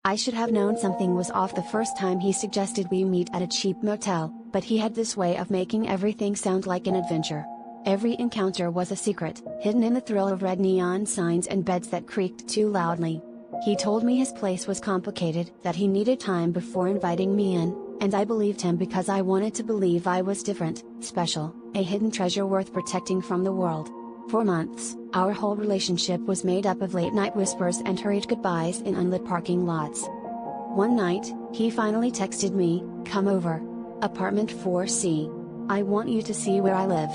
I should have known something was off the first time he suggested we meet at a cheap motel, but he had this way of making everything sound like an adventure. Every encounter was a secret, hidden in the thrill of red neon signs and beds that creaked too loudly. He told me his place was complicated, that he needed time before inviting me in, and I believed him because I wanted to believe I was different, special, a hidden treasure worth protecting from the world. For months, our whole relationship was made up of late-night whispers and hurried goodbyes in unlit parking lots. One night, he finally texted me, "Come over. Apartment 4C. I want you to see where I live."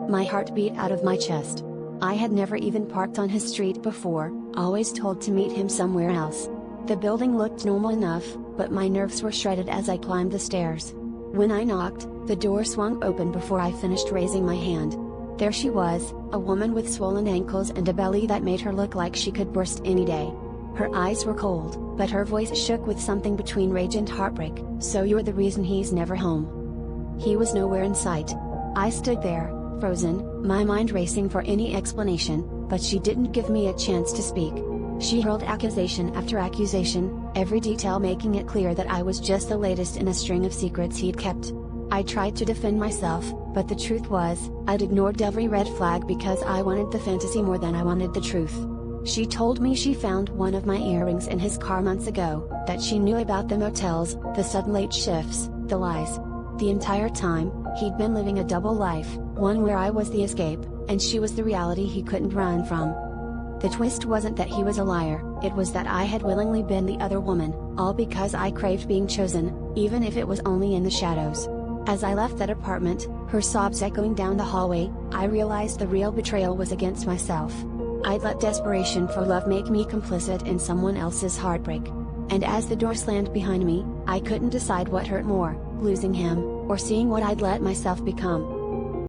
My heart beat out of my chest. I had never even parked on his street before, always told to meet him somewhere else. The building looked normal enough, but my nerves were shredded as I climbed the stairs. When I knocked, the door swung open before I finished raising my hand. There she was, a woman with swollen ankles and a belly that made her look like she could burst any day. Her eyes were cold, but her voice shook with something between rage and heartbreak. "So you're the reason he's never home?" He was nowhere in sight. I stood there, frozen, my mind racing for any explanation, but she didn't give me a chance to speak. She hurled accusation after accusation, every detail making it clear that I was just the latest in a string of secrets he'd kept. I tried to defend myself, but the truth was, I'd ignored every red flag because I wanted the fantasy more than I wanted the truth. She told me she found one of my earrings in his car months ago, that she knew about the motels, the sudden late shifts, the lies. The entire time, he'd been living a double life, one where I was the escape, and she was the reality he couldn't run from. The twist wasn't that he was a liar, it was that I had willingly been the other woman, all because I craved being chosen, even if it was only in the shadows. As I left that apartment, her sobs echoing down the hallway, I realized the real betrayal was against myself. I'd let desperation for love make me complicit in someone else's heartbreak. And as the door slammed behind me, I couldn't decide what hurt more, losing him, or seeing what I'd let myself become.